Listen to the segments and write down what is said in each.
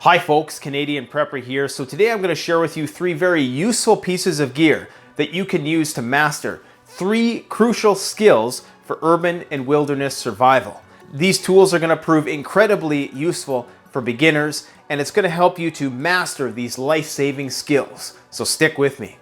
Hi folks, Canadian Prepper here. So today I'm going to share with you 3 very useful pieces of gear that you can use to master 3 crucial skills for urban and wilderness survival. These tools are going to prove incredibly useful for beginners, and it's going to help you to master these life-saving skills. So stick with me.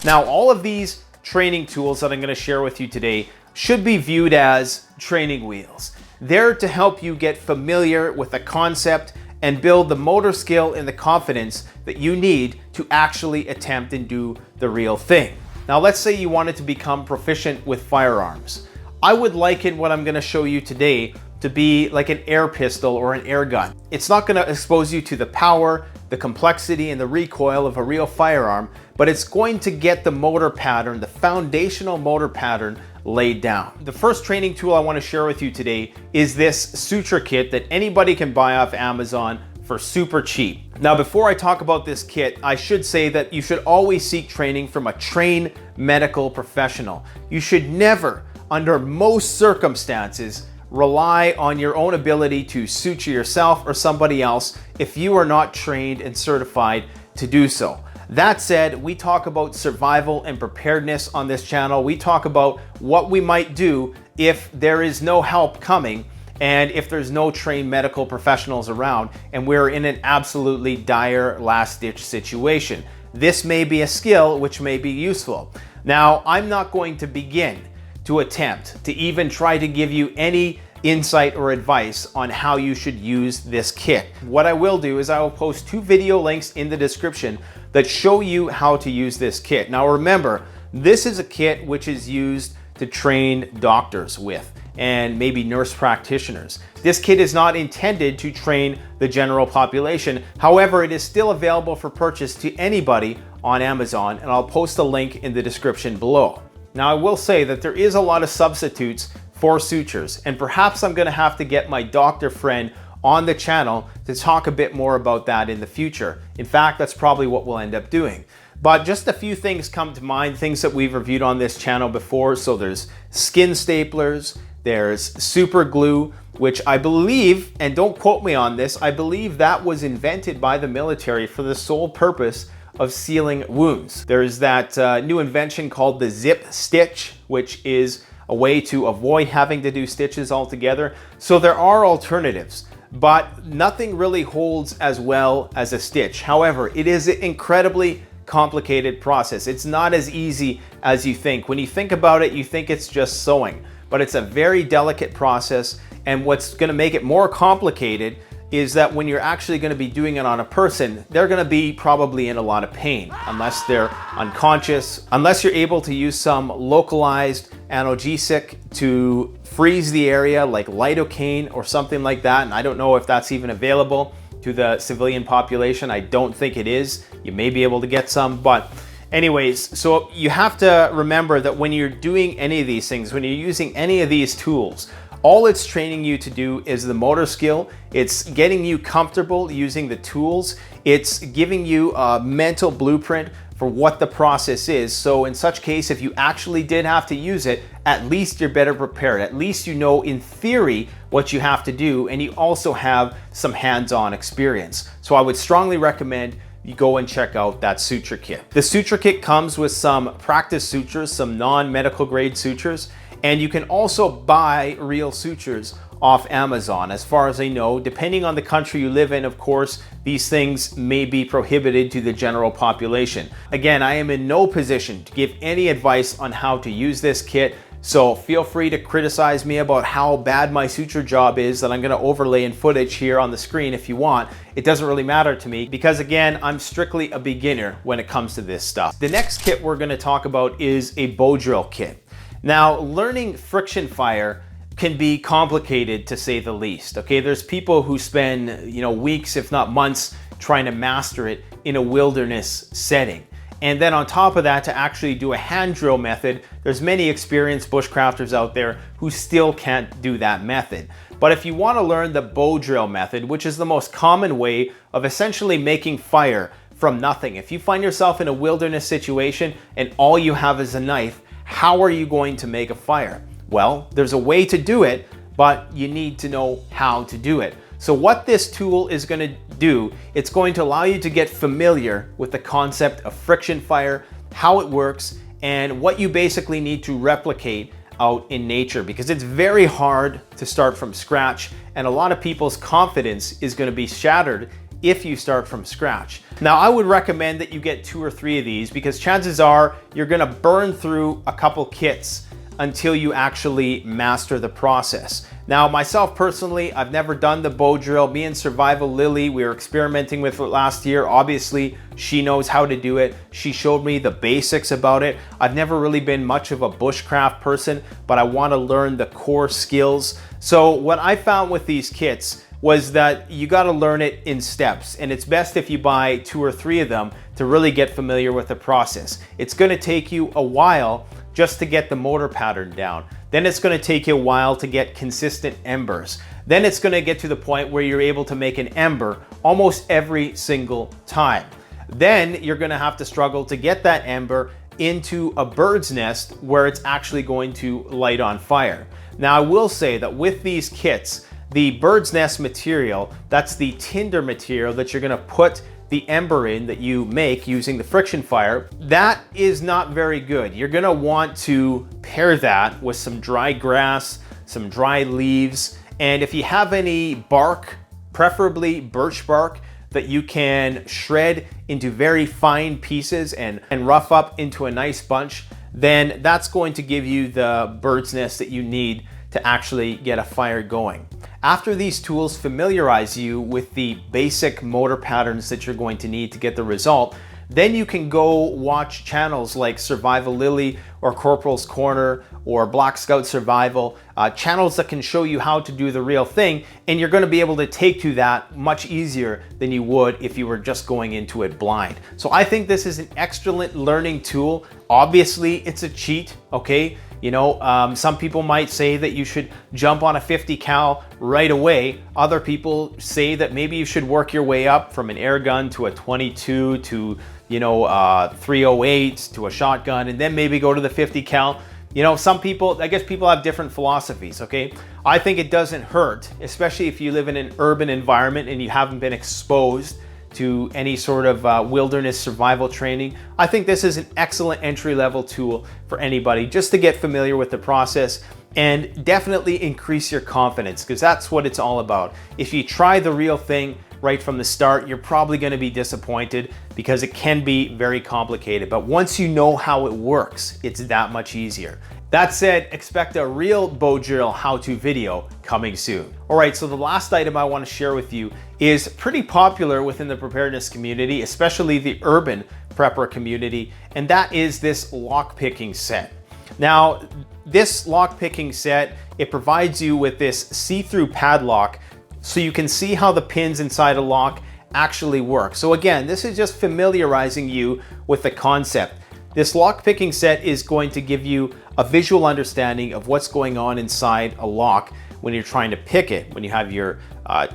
Now, all of these training tools that I'm going to share with you today should be viewed as training wheels. They're to help you get familiar with the concept and build the motor skill and the confidence that you need to actually attempt and do the real thing. Now, let's say you wanted to become proficient with firearms. I would liken what I'm going to show you today to be like an air pistol or an air gun. It's not going to expose you to the power, the complexity, and the recoil of a real firearm, but it's going to get the motor pattern, the foundational motor pattern laid down. The first training tool I want to share with you today is this Suture kit that anybody can buy off Amazon for super cheap. Now, before I talk about this kit, I should say that you should always seek training from a trained medical professional. You should never, under most circumstances, rely on your own ability to suture yourself or somebody else if you are not trained and certified to do so. That said, we talk about survival and preparedness on this channel. We talk about what we might do if there is no help coming and if there's no trained medical professionals around and we're in an absolutely dire last-ditch situation. This may be a skill which may be useful. Now, I'm not going to begin to attempt to even try to give you any insight or advice on how you should use this kit. What I will do is I will post 2 video links in the description that show you how to use this kit. Now remember, this is a kit which is used to train doctors with and maybe nurse practitioners. This kit is not intended to train the general population. However, it is still available for purchase to anybody on Amazon, and I'll post a link in the description below. Now, I will say that there is a lot of substitutes for sutures, and perhaps I'm going to have to get my doctor friend on the channel to talk a bit more about that in the future. In fact, that's probably what we'll end up doing. But just a few things come to mind, things that we've reviewed on this channel before. So there's skin staplers, there's super glue, which I believe, and don't quote me on this, I believe that was invented by the military for the sole purpose of sealing wounds. There's that new invention called the Zipstitch, which is a way to avoid having to do stitches altogether. So there are alternatives, but nothing really holds as well as a stitch. However, it is an incredibly complicated process. It's not as easy as you think. When you think about it, you think it's just sewing, but it's a very delicate process. And what's going to make it more complicated is that when you're actually going to be doing it on a person, they're going to be probably in a lot of pain unless they're unconscious, unless you're able to use some localized analgesic to freeze the area like lidocaine or something like that. And I don't know if that's even available to the civilian population. I don't think it is. You may be able to get some, but anyways, so you have to remember that when you're doing any of these things, when you're using any of these tools, all it's training you to do is the motor skill. It's getting you comfortable using the tools. It's giving you a mental blueprint for what the process is. So in such case, if you actually did have to use it, at least you're better prepared. At least you know in theory what you have to do, and you also have some hands-on experience. So I would strongly recommend you go and check out that Suture kit. The Suture kit comes with some practice sutures, some non-medical grade sutures, and you can also buy real sutures off Amazon. As far as I know, depending on the country you live in, of course, these things may be prohibited to the general population. Again, I am in no position to give any advice on how to use this kit, so feel free to criticize me about how bad my suture job is that I'm going to overlay in footage here on the screen if you want. It doesn't really matter to me because, again, I'm strictly a beginner when it comes to this stuff. The next kit we're going to talk about is a Bowdrill kit. Now, learning friction fire can be complicated to say the least. Okay, there's people who spend, weeks, if not months, trying to master it in a wilderness setting. And then on top of that, to actually do a hand drill method, there's many experienced bushcrafters out there who still can't do that method. But if you want to learn the Bowdrill method, which is the most common way of essentially making fire from nothing, if you find yourself in a wilderness situation and all you have is a knife, how are you going to make a fire? Well, there's a way to do it, but you need to know how to do it. So what this tool is going to do, it's going to allow you to get familiar with the concept of friction fire, how it works, and what you basically need to replicate out in nature, because it's very hard to start from scratch, and a lot of people's confidence is going to be shattered if you start from scratch. Now, I would recommend that you get 2 or 3 of these, because chances are you're going to burn through a couple kits until you actually master the process. Now, myself personally, I've never done the Bowdrill. Me and Survival Lily, we were experimenting with it last year. Obviously, she knows how to do it. She showed me the basics about it. I've never really been much of a bushcraft person, but I want to learn the core skills. So what I found with these kits was that you got to learn it in steps, and it's best if you buy 2 or 3 of them to really get familiar with the process. It's going to take you a while just to get the motor pattern down. Then it's going to take you a while to get consistent embers. Then it's going to get to the point where you're able to make an ember almost every single time. Then you're going to have to struggle to get that ember into a bird's nest where it's actually going to light on fire. Now, I will say that with these kits, the bird's nest material, that's the tinder material that you're going to put the ember in that you make using the friction fire, that is not very good. You're gonna want to pair that with some dry grass, some dry leaves, and if you have any bark, preferably birch bark, that you can shred into very fine pieces and rough up into a nice bunch, then that's going to give you the bird's nest that you need to actually get a fire going. After these tools familiarize you with the basic motor patterns that you're going to need to get the result, then you can go watch channels like Survival Lily or Corporal's Corner or Black Scout Survival, channels that can show you how to do the real thing, and you're going to be able to take to that much easier than you would if you were just going into it blind. So I think this is an excellent learning tool. Obviously, it's a cheat, okay? You know, some people might say that you should jump on a 50 cal right away. Other people say that maybe you should work your way up from an air gun to a 22 to, you know, 308 to a shotgun, and then maybe go to the 50 cal. You know, some people, I guess people have different philosophies, okay? I think it doesn't hurt, especially if you live in an urban environment and you haven't been exposed to any sort of wilderness survival training. I think this is an excellent entry-level tool for anybody just to get familiar with the process and definitely increase your confidence, because that's what it's all about. If you try the real thing right from the start, you're probably going to be disappointed because it can be very complicated. But once you know how it works, it's that much easier. That said, expect a real Bowdrill how-to video coming soon. All right, so the last item I want to share with you is pretty popular within the preparedness community, especially the urban prepper community, and that is this lockpicking set. Now, this lockpicking set, it provides you with this see-through padlock so you can see how the pins inside a lock actually work. So again, this is just familiarizing you with the concept. This lockpicking set is going to give you a visual understanding of what's going on inside a lock when you're trying to pick it, when you have your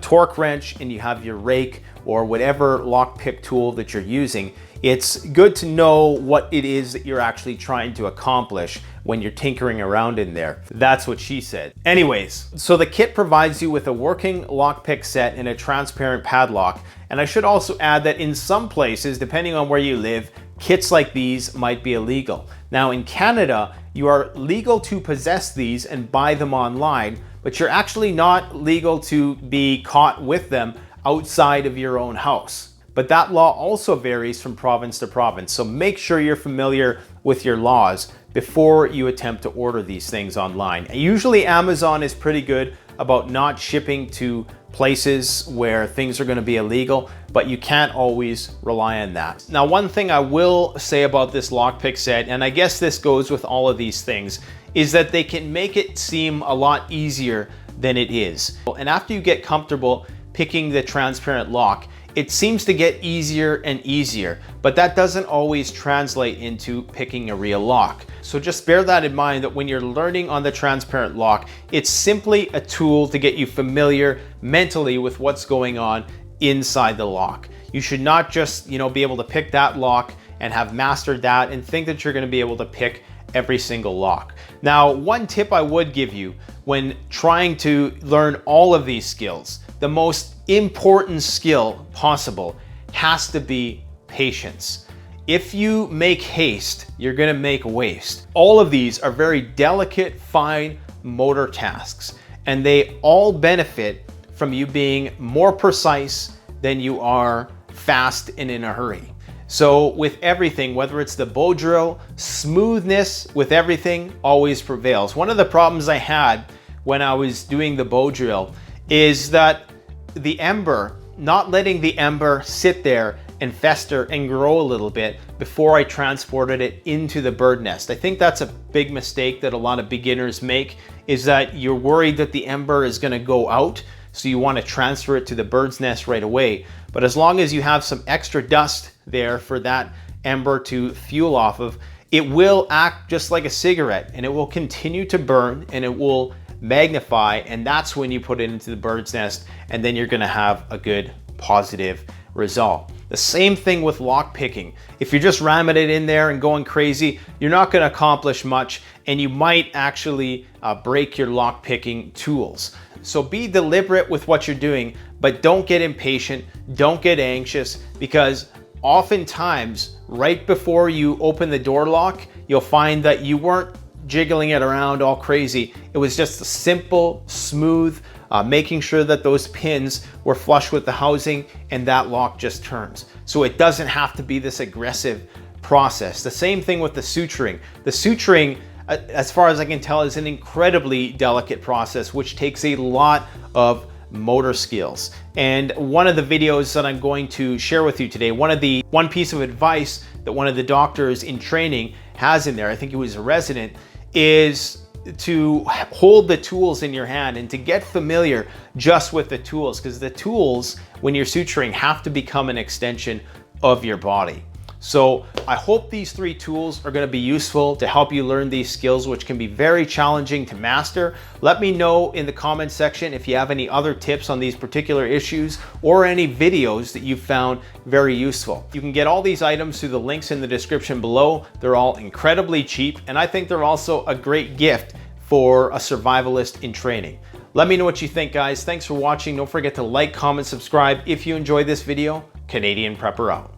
torque wrench and you have your rake or whatever lockpick tool that you're using. It's good to know what it is that you're actually trying to accomplish when you're tinkering around in there. That's what she said. Anyways, so the kit provides you with a working lockpick set and a transparent padlock. And I should also add that in some places, depending on where you live, kits like these might be illegal. Now in Canada, you are legal to possess these and buy them online, but you're actually not legal to be caught with them outside of your own house. But that law also varies from province to province, so make sure you're familiar with your laws before you attempt to order these things online. Usually Amazon is pretty good about not shipping to places where things are going to be illegal, but you can't always rely on that. Now, one thing I will say about this lockpick set, and I guess this goes with all of these things, is that they can make it seem a lot easier than it is. And after you get comfortable picking the transparent lock, it seems to get easier and easier, but that doesn't always translate into picking a real lock. So just bear that in mind, that when you're learning on the transparent lock, it's simply a tool to get you familiar mentally with what's going on inside the lock. You should not just, be able to pick that lock and have mastered that and think that you're going to be able to pick every single lock. Now, one tip I would give you when trying to learn all of these skills, the most important skill possible has to be patience. If you make haste, you're gonna make waste. All of these are very delicate, fine motor tasks, and they all benefit from you being more precise than you are fast and in a hurry. So with everything, whether it's the bow drill, smoothness with everything always prevails. One of the problems I had when I was doing the bow drill is that the ember, not letting the ember sit there and fester and grow a little bit before I transported it into the bird nest. I think that's a big mistake that a lot of beginners make, is that you're worried that the ember is gonna go out, so you wanna transfer it to the bird's nest right away. But as long as you have some extra dust there for that ember to fuel off of, it will act just like a cigarette, and it will continue to burn, and it will magnify, and that's when you put it into the bird's nest, and then you're gonna have a good positive result. The same thing with lock picking. If you're just ramming it in there and going crazy, you're not gonna accomplish much, and you might actually break your lock picking tools. So be deliberate with what you're doing, but don't get impatient, don't get anxious, because oftentimes right before you open the door lock, you'll find that you weren't jiggling it around all crazy. It was just a simple, smooth, making sure that those pins were flush with the housing, and that lock just turns. So it doesn't have to be this aggressive process. The same thing with the suturing. The suturing, as far as I can tell, is an incredibly delicate process, which takes a lot of motor skills. And one of the videos that I'm going to share with you today, one piece of advice that one of the doctors in training has in there, I think he was a resident, is to hold the tools in your hand and to get familiar just with the tools, because the tools, when you're suturing, have to become an extension of your body. So I hope these 3 tools are going to be useful to help you learn these skills, which can be very challenging to master. Let me know in the comments section if you have any other tips on these particular issues, or any videos that you found very useful. You can get all these items through the links in the description below. They're all incredibly cheap, and I think they're also a great gift for a survivalist in training. Let me know what you think, guys. Thanks for watching. Don't forget to like, comment, subscribe if you enjoyed this video. Canadian Prepper out.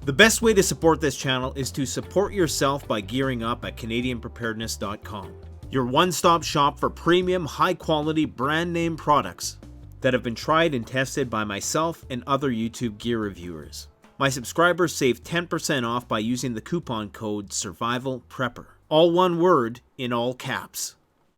The best way to support this channel is to support yourself by gearing up at CanadianPreparedness.com, your one-stop shop for premium, high-quality, brand-name products that have been tried and tested by myself and other YouTube gear reviewers. My subscribers save 10% off by using the coupon code SURVIVALPREPPER. All one word in all caps.